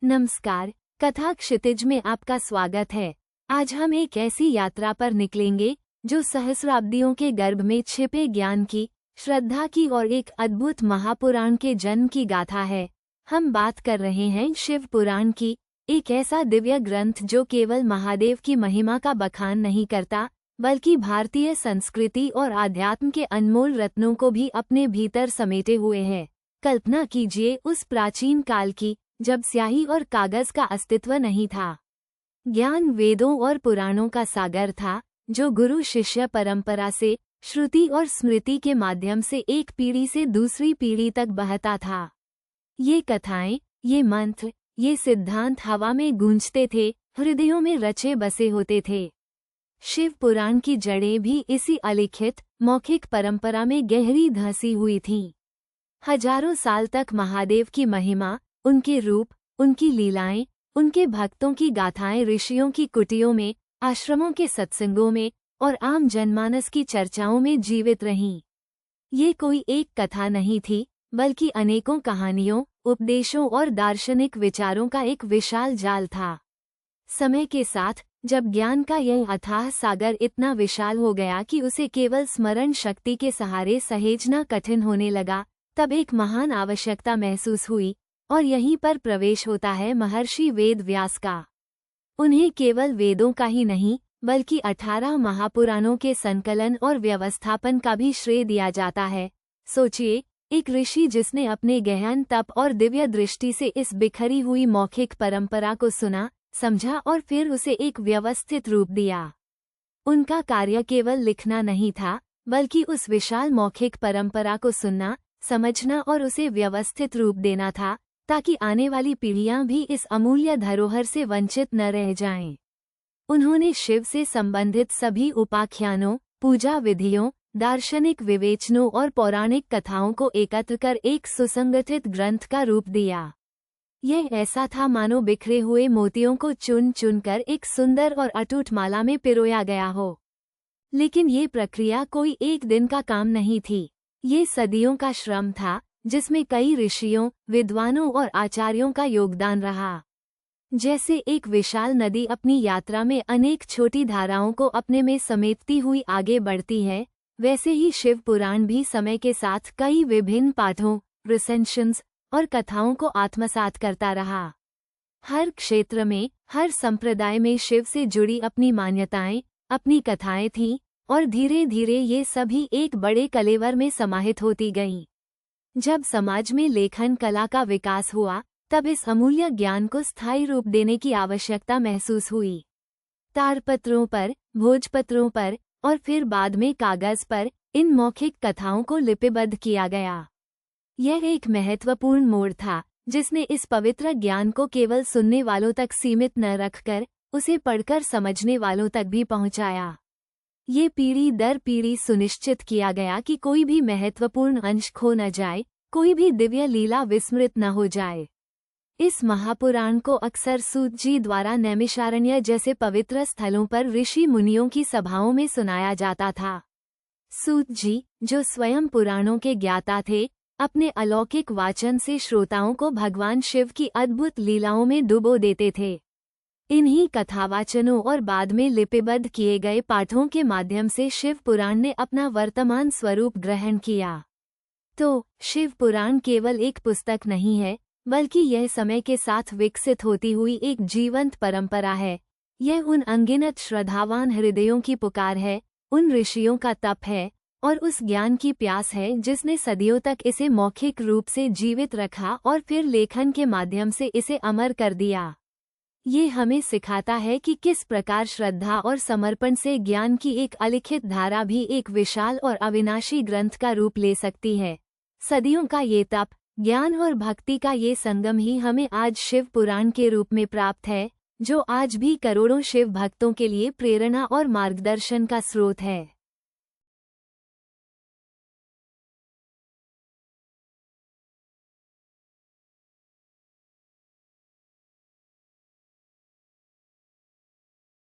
नमस्कार, कथा क्षितिज में आपका स्वागत है। आज हम एक ऐसी यात्रा पर निकलेंगे जो सहस्राब्दियों के गर्भ में छिपे ज्ञान की, श्रद्धा की और एक अद्भुत महापुराण के जन्म की गाथा है। हम बात कर रहे हैं शिव पुराण की, एक ऐसा दिव्य ग्रंथ जो केवल महादेव की महिमा का बखान नहीं करता, बल्कि भारतीय संस्कृति और आध्यात्म के अनमोल रत्नों को भी अपने भीतर समेटे हुए है। कल्पना कीजिए उस प्राचीन काल की, जब स्याही और कागज का अस्तित्व नहीं था। ज्ञान वेदों और पुराणों का सागर था, जो गुरु शिष्य परंपरा से, श्रुति और स्मृति के माध्यम से एक पीढ़ी से दूसरी पीढ़ी तक बहता था। ये कथाएं, ये मंत्र, ये सिद्धांत हवा में गूंजते थे, हृदयों में रचे बसे होते थे। शिव पुराण की जड़ें भी इसी अलिखित, मौखिक परंपरा में गहरी धंसी हुई थीं। हजारों साल तक महादेव की महिमा, उनके रूप, उनकी लीलाएं, उनके भक्तों की गाथाएं ऋषियों की कुटियों में, आश्रमों के सत्संगों में और आम जनमानस की चर्चाओं में जीवित रहीं। ये कोई एक कथा नहीं थी, बल्कि अनेकों कहानियों, उपदेशों और दार्शनिक विचारों का एक विशाल जाल था। समय के साथ, जब ज्ञान का यह अथाह सागर इतना विशाल हो गया कि उसे केवल स्मरण शक्ति के सहारे सहेजना कठिन होने लगा, तब एक महान आवश्यकता महसूस हुई, और यहीं पर प्रवेश होता है महर्षि वेद व्यास का। उन्हें केवल वेदों का ही नहीं, बल्कि 18 महापुराणों के संकलन और व्यवस्थापन का भी श्रेय दिया जाता है। सोचिए, एक ऋषि जिसने अपने गहन तप और दिव्य दृष्टि से इस बिखरी हुई मौखिक परंपरा को सुना, समझा और फिर उसे एक व्यवस्थित रूप दिया। उनका कार्य केवल लिखना नहीं था, बल्कि उस विशाल मौखिक परंपरा को सुनना, समझना और उसे व्यवस्थित रूप देना था, ताकि आने वाली पीढ़ियां भी इस अमूल्य धरोहर से वंचित न रह जाएं। उन्होंने शिव से संबंधित सभी उपाख्यानों, पूजा विधियों, दार्शनिक विवेचनों और पौराणिक कथाओं को एकत्र कर एक सुसंगठित ग्रंथ का रूप दिया। यह ऐसा था मानो बिखरे हुए मोतियों को चुन चुनकर एक सुंदर और अटूट माला में पिरोया गया हो। लेकिन ये प्रक्रिया कोई एक दिन का काम नहीं थी। ये सदियों का श्रम था, जिसमें कई ऋषियों, विद्वानों और आचार्यों का योगदान रहा। जैसे एक विशाल नदी अपनी यात्रा में अनेक छोटी धाराओं को अपने में समेटती हुई आगे बढ़ती है, वैसे ही शिव पुराण भी समय के साथ कई विभिन्न पाठों, रिसेंशंस और कथाओं को आत्मसात करता रहा। हर क्षेत्र में, हर संप्रदाय में शिव से जुड़ी अपनी मान्यताएं, अपनी कथाएं थीं, और धीरे धीरे ये सभी एक बड़े कलेवर में समाहित होती गईं। जब समाज में लेखन कला का विकास हुआ, तब इस अमूल्य ज्ञान को स्थायी रूप देने की आवश्यकता महसूस हुई। ताड़पत्रों पर, भोजपत्रों पर और फिर बाद में कागज पर इन मौखिक कथाओं को लिपिबद्ध किया गया। यह एक महत्वपूर्ण मोड़ था, जिसने इस पवित्र ज्ञान को केवल सुनने वालों तक सीमित न रखकर उसे पढ़कर समझने वालों तक भी पहुंचाया। ये पीढ़ी दर पीढ़ी सुनिश्चित किया गया कि कोई भी महत्वपूर्ण अंश खो न जाए, कोई भी दिव्य लीला विस्मृत न हो जाए। इस महापुराण को अक्सर सूत जी द्वारा नैमिषारण्य जैसे पवित्र स्थलों पर ऋषि मुनियों की सभाओं में सुनाया जाता था। सूत जी, जो स्वयं पुराणों के ज्ञाता थे, अपने अलौकिक वाचन से श्रोताओं को भगवान शिव की अद्भुत लीलाओं में डुबो देते थे। इन्हीं कथावाचनों और बाद में लिपिबद्ध किए गए पाठों के माध्यम से शिव पुराण ने अपना वर्तमान स्वरूप ग्रहण किया। तो, शिव पुराण केवल एक पुस्तक नहीं है, बल्कि यह समय के साथ विकसित होती हुई एक जीवंत परंपरा है। यह उन अनगिनत श्रद्धावान हृदयों की पुकार है, उन ऋषियों का तप है, और उस ज्ञान की प्यास है जिसने सदियों तक इसे मौखिक रूप से जीवित रखा और फिर लेखन के माध्यम से इसे अमर कर दिया। ये हमें सिखाता है कि किस प्रकार श्रद्धा और समर्पण से ज्ञान की एक अलिखित धारा भी एक विशाल और अविनाशी ग्रंथ का रूप ले सकती है। सदियों का ये तप, ज्ञान और भक्ति का ये संगम ही हमें आज शिव पुराण के रूप में प्राप्त है, जो आज भी करोड़ों शिव भक्तों के लिए प्रेरणा और मार्गदर्शन का स्रोत है।